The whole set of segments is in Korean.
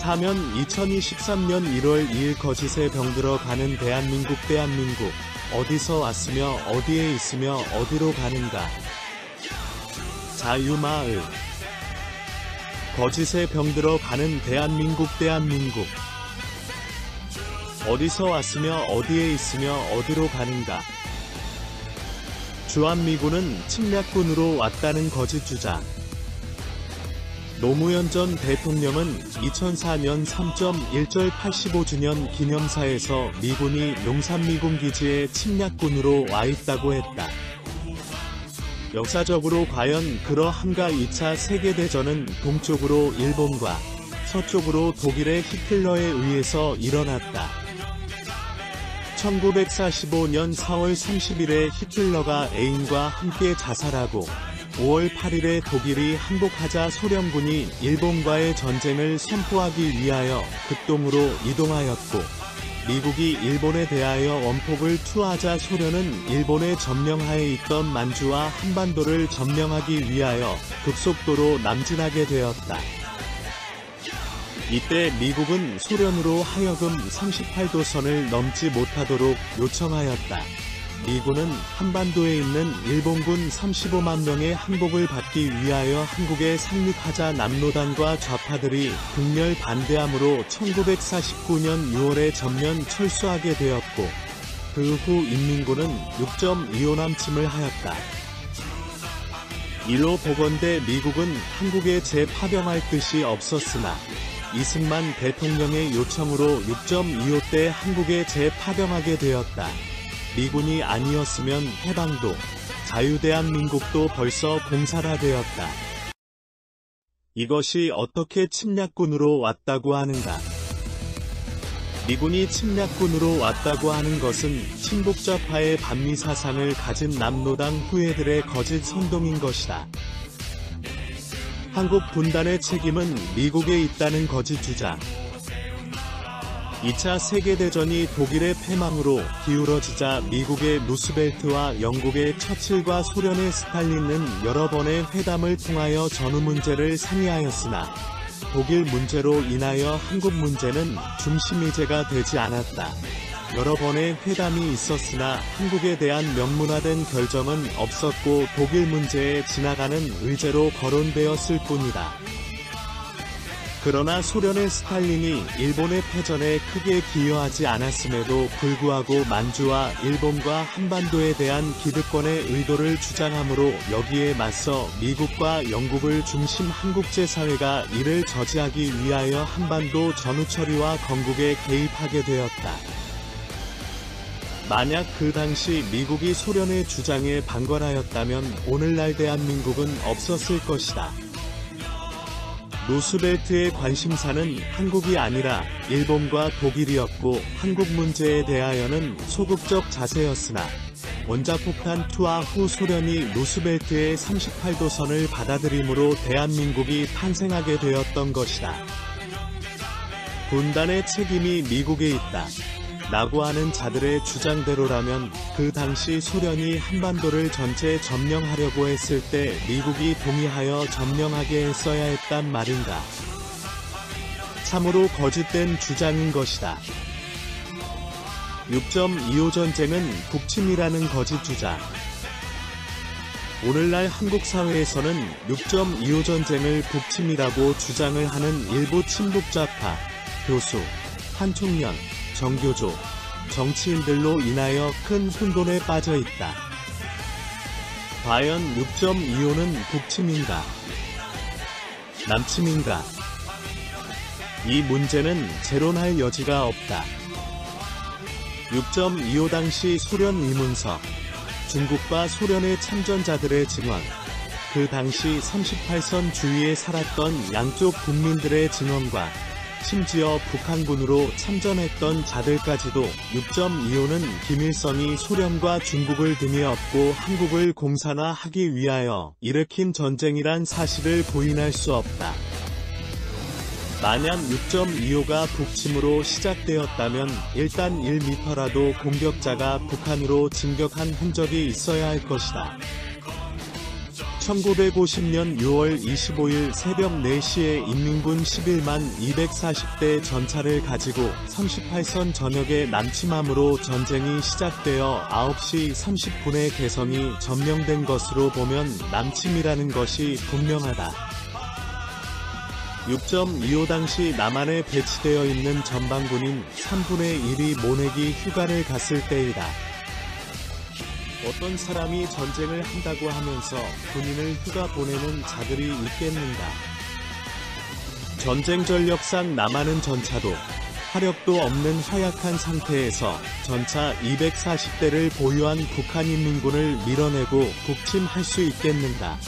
사면 2023년 1월 2일 거짓에 병들어 가는 대한민국 어디서 왔으며 어디에 있으며 어디로 가는가. 자유마을. 거짓에 병들어 가는 대한민국 어디서 왔으며 어디에 있으며 어디로 가는가. 주한미군은 침략군으로 왔다는 거짓 주장. 노무현 전 대통령은 2004년 3.1절 85주년 기념사에서 미군이 용산미군 기지에 침략군으로 와 있다고 했다. 역사적으로 과연 그러한가. 2차 세계대전은 동쪽으로 일본과 서쪽으로 독일의 히틀러에 의해서 일어났다. 1945년 4월 30일에 히틀러가 애인과 함께 자살하고 5월 8일에 독일이 항복하자 소련군이 일본과의 전쟁을 선포하기 위하여 극동으로 이동하였고, 미국이 일본에 대하여 원폭을 투하하자 소련은 일본의 점령하에 있던 만주와 한반도를 점령하기 위하여 급속도로 남진하게 되었다. 이때 미국은 소련으로 하여금 38도선을 넘지 못하도록 요청하였다. 미군은 한반도에 있는 일본군 35만 명의 항복을 받기 위하여 한국에 상륙하자 남로당과 좌파들이 극렬 반대함으로 1949년 6월에 전면 철수하게 되었고, 그 후 인민군은 6.25 남침을 하였다. 이로 보건대 미국은 한국에 재파병할 뜻이 없었으나 이승만 대통령의 요청으로 6.25 때 한국에 재파병하게 되었다. 미군이 아니었으면 해방도, 자유대한민국도 벌써 공살화되었다. 이것이 어떻게 침략군으로 왔다고 하는가? 미군이 침략군으로 왔다고 하는 것은 친북좌파의 반미사상을 가진 남로당 후예들의 거짓 선동인 것이다. 한국 분단의 책임은 미국에 있다는 거짓 주장. 2차 세계대전이 독일의 패망으로 기울어지자 미국의 루스벨트와 영국의 처칠과 소련의 스탈린은 여러 번의 회담을 통하여 전후 문제를 상의하였으나 독일 문제로 인하여 한국 문제는 중심의제가 되지 않았다. 여러 번의 회담이 있었으나 한국에 대한 명문화된 결정은 없었고 독일 문제에 지나가는 의제로 거론되었을 뿐이다. 그러나 소련의 스탈린이 일본의 패전에 크게 기여하지 않았음에도 불구하고 만주와 일본과 한반도에 대한 기득권의 의도를 주장하므로 여기에 맞서 미국과 영국을 중심 한국제사회가 이를 저지하기 위하여 한반도 전후 처리와 건국에 개입하게 되었다. 만약 그 당시 미국이 소련의 주장에 방관하였다면 오늘날 대한민국은 없었을 것이다. 루스벨트의 관심사는 한국이 아니라 일본과 독일이었고 한국 문제에 대하여는 소극적 자세였으나 원자폭탄 투하 후 소련이 루스벨트의 38도선을 받아들임으로 대한민국이 탄생하게 되었던 것이다. 분단의 책임이 미국에 있다. 라고 하는 자들의 주장대로라면 그 당시 소련이 한반도를 전체 점령하려고 했을 때 미국이 동의하여 점령하게 했어야 했단 말인가. 참으로 거짓된 주장인 것이다. 6.25 전쟁은 북침이라는 거짓 주장. 오늘날 한국 사회에서는 6.25 전쟁을 북침이라고 주장을 하는 일부 친북좌파, 교수, 한총련, 정교조, 정치인들로 인하여 큰 혼돈에 빠져 있다. 과연 6.25는 북침인가? 남침인가? 이 문제는 재론할 여지가 없다. 6.25 당시 소련 위문서, 중국과 소련의 참전자들의 증언, 그 당시 38선 주위에 살았던 양쪽 국민들의 증언과 심지어 북한군으로 참전했던 자들까지도 6.25는 김일성이 소련과 중국을 등에 업고 한국을 공산화하기 위하여 일으킨 전쟁이란 사실을 부인할 수 없다. 만약 6.25가 북침으로 시작되었다면 일단 1m라도 공격자가 북한으로 진격한 흔적이 있어야 할 것이다. 1950년 6월 25일 새벽 4시에 인민군 11만 240대 전차를 가지고 38선 전역에 남침함으로 전쟁이 시작되어 9시 30분에 개성이 점령된 것으로 보면 남침이라는 것이 분명하다. 6.25 당시 남한에 배치되어 있는 전방군인 3분의 1이 모내기 휴가를 갔을 때이다. 어떤 사람이 전쟁을 한다고 하면서 군인을 휴가 보내는 자들이 있겠는가. 전쟁 전력상 남한은 전차도 화력도 없는 허약한 상태에서 전차 240대를 보유한 북한인민군을 밀어내고 북침할 수 있겠는가.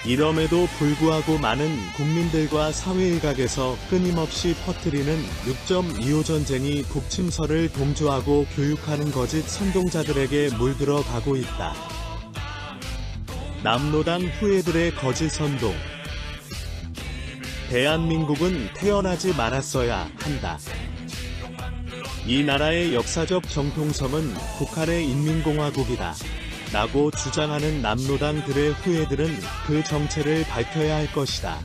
이럼에도 불구하고 많은 국민들과 사회일각에서 끊임없이 퍼뜨리는 6.25 전쟁이 북침설을 동조하고 교육하는 거짓 선동자들에게 물들어 가고 있다. 남로당 후예들의 거짓 선동. 대한민국은 태어나지 말았어야 한다. 이 나라의 역사적 정통성은 북한의 인민공화국이다. 라고 주장하는 남로당들의 후예들은 그 정체를 밝혀야 할 것이다.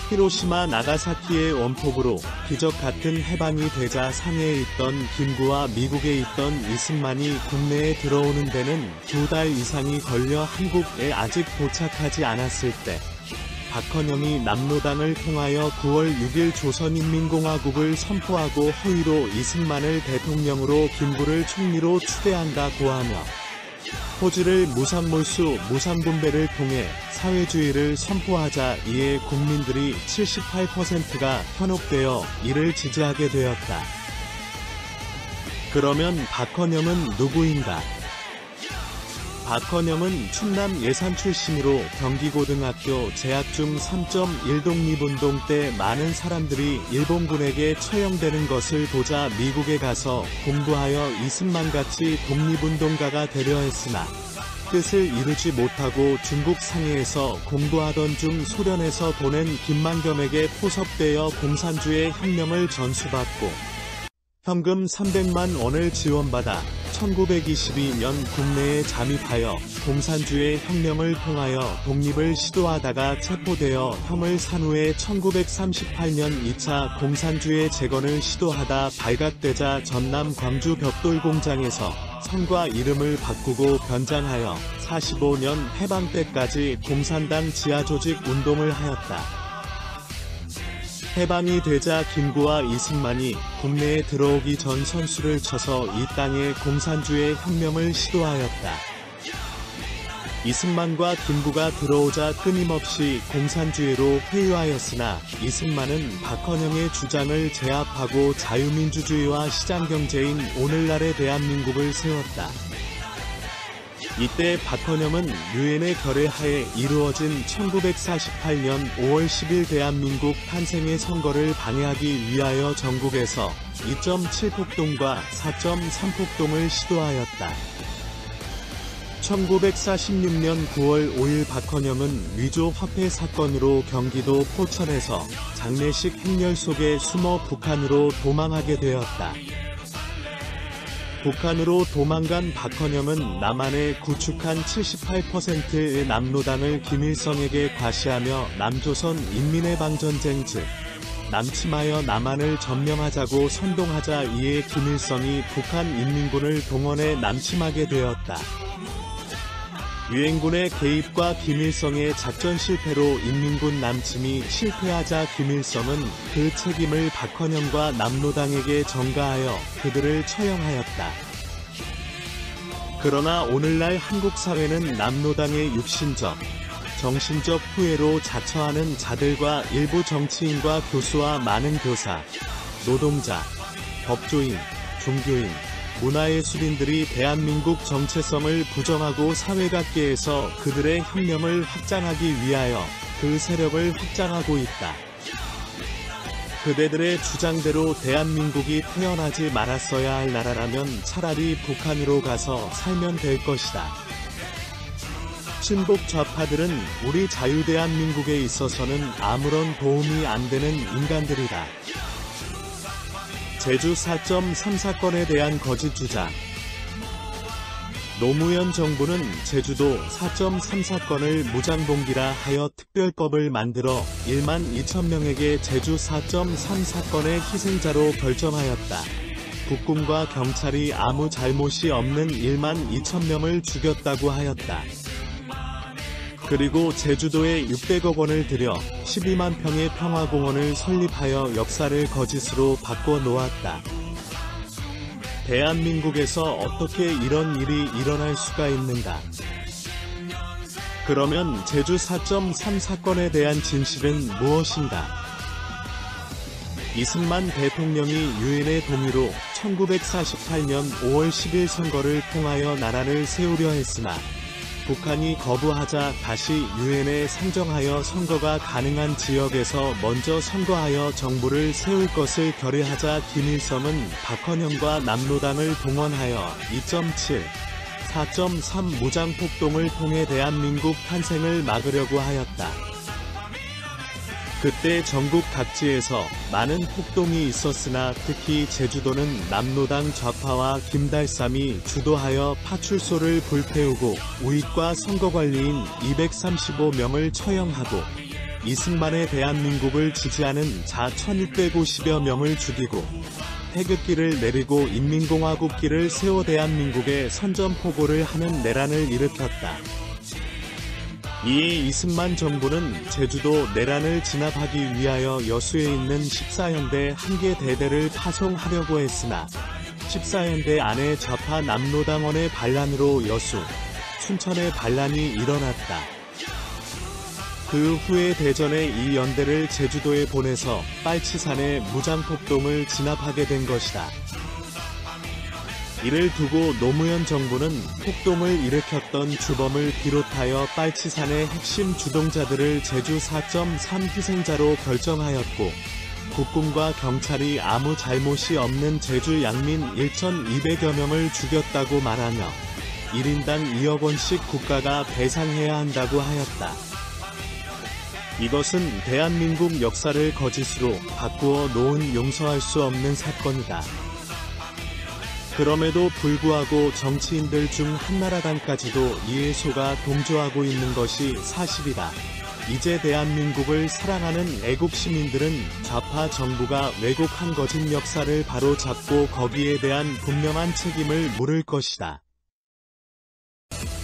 히로시마 나가사키의 원폭으로 기적 같은 해방이 되자 상해에 있던 김구와 미국에 있던 이승만이 국내에 들어오는 데는 2달 이상이 걸려 한국에 아직 도착하지 않았을 때 박헌영이 남로당을 통하여 9월 6일 조선인민공화국을 선포하고 허위로 이승만을 대통령으로 김구를 총리로 추대한다고 하며 호주를 무상몰수 무상분배를 통해 사회주의를 선포하자 이에 국민들이 78%가 현혹되어 이를 지지하게 되었다. 그러면 박헌영은 누구인가? 박헌영은 충남 예산 출신으로 경기고등학교 재학 중 3.1 독립운동 때 많은 사람들이 일본군에게 처형되는 것을 보자 미국에 가서 공부하여 이승만같이 독립운동가가 되려 했으나 뜻을 이루지 못하고 중국 상해에서 공부하던 중 소련에서 보낸 김만겸에게 포섭되어 공산주의 혁명을 전수받고 현금 300만 원을 지원받아 1922년 국내에 잠입하여 공산주의 혁명을 통하여 독립을 시도하다가 체포되어 형을 산 후에 1938년 2차 공산주의 재건을 시도하다 발각되자 전남 광주 벽돌 공장에서 성과 이름을 바꾸고 변장하여 45년 해방 때까지 공산당 지하조직 운동을 하였다. 해방이 되자 김구와 이승만이 국내에 들어오기 전 선수를 쳐서 이 땅에 공산주의 혁명을 시도하였다. 이승만과 김구가 들어오자 끊임없이 공산주의로 회유하였으나 이승만은 박헌영의 주장을 제압하고 자유민주주의와 시장경제인 오늘날의 대한민국을 세웠다. 이때 박헌영은 유엔의 결의하에 이루어진 1948년 5월 10일 대한민국 탄생의 선거를 방해하기 위하여 전국에서 2.7폭동과 4.3폭동을 시도하였다. 1946년 9월 5일 박헌영은 위조 화폐 사건으로 경기도 포천에서 장례식 행렬 속에 숨어 북한으로 도망하게 되었다. 북한으로 도망간 박헌영은 남한에 구축한 78%의 남로당을 김일성에게 과시하며 남조선 인민해방전쟁 즉 남침하여 남한을 점령하자고 선동하자 이에 김일성이 북한 인민군을 동원해 남침하게 되었다. 유엔군의 개입과 김일성의 작전 실패로 인민군 남침이 실패하자 김일성은 그 책임을 박헌영과 남로당에게 전가하여 그들을 처형하였다. 그러나 오늘날 한국 사회는 남로당의 육신적, 정신적 후회로 자처하는 자들과 일부 정치인과 교수와 많은 교사, 노동자, 법조인, 종교인, 문화예술인들이 대한민국 정체성을 부정하고 사회각계에서 그들의 혁명을 확장하기 위하여 그 세력을 확장하고 있다. 그대들의 주장대로 대한민국이 태어나지 말았어야 할 나라라면 차라리 북한으로 가서 살면 될 것이다. 친북 좌파들은 우리 자유대한민국에 있어서는 아무런 도움이 안 되는 인간들이다. 제주 4.3 사건에 대한 거짓 주장. 노무현 정부는 제주도 4.3 사건을 무장봉기라 하여 특별법을 만들어 1만 2천 명에게 제주 4.3 사건의 희생자로 결정하였다. 국군과 경찰이 아무 잘못이 없는 1만 2천 명을 죽였다고 하였다. 그리고 제주도에 600억 원을 들여 12만 평의 평화공원을 설립하여 역사를 거짓으로 바꿔놓았다. 대한민국에서 어떻게 이런 일이 일어날 수가 있는가? 그러면 제주 4.3 사건에 대한 진실은 무엇인가? 이승만 대통령이 유엔의 동의로 1948년 5월 10일 선거를 통하여 나라를 세우려 했으나 북한이 거부하자 다시 유엔에 상정하여 선거가 가능한 지역에서 먼저 선거하여 정부를 세울 것을 결의하자 김일성은 박헌영과 남로당을 동원하여 2.7, 4.3 무장폭동을 통해 대한민국 탄생을 막으려고 하였다. 그때 전국 각지에서 많은 폭동이 있었으나 특히 제주도는 남로당 좌파와 김달삼이 주도하여 파출소를 불태우고 우익과 선거관리인 235명을 처형하고 이승만의 대한민국을 지지하는 자 1650여 명을 죽이고 태극기를 내리고 인민공화국기를 세워 대한민국에 선전포고를 하는 내란을 일으켰다. 이에 이승만 정부는 제주도 내란을 진압하기 위하여 여수에 있는 14연대 한 개 대대를 파송하려고 했으나 14연대 안에 좌파 남로당원의 반란으로 여수, 춘천의 반란이 일어났다. 그 후에 대전에 이 연대를 제주도에 보내서 빨치산의 무장폭동을 진압하게 된 것이다. 이를 두고 노무현 정부는 폭동을 일으켰던 주범을 비롯하여 빨치산의 핵심 주동자들을 제주 4.3 희생자로 결정하였고 국군과 경찰이 아무 잘못이 없는 제주 양민 1,200여 명을 죽였다고 말하며 1인당 2억 원씩 국가가 배상해야 한다고 하였다. 이것은 대한민국 역사를 거짓으로 바꾸어 놓은 용서할 수 없는 사건이다. 그럼에도 불구하고 정치인들 중 한나라당까지도 이에 속아 동조하고 있는 것이 사실이다. 이제 대한민국을 사랑하는 애국 시민들은 좌파 정부가 왜곡한 거짓 역사를 바로잡고 거기에 대한 분명한 책임을 물을 것이다.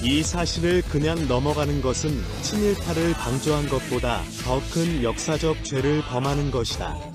이 사실을 그냥 넘어가는 것은 친일파를 방조한 것보다 더 큰 역사적 죄를 범하는 것이다.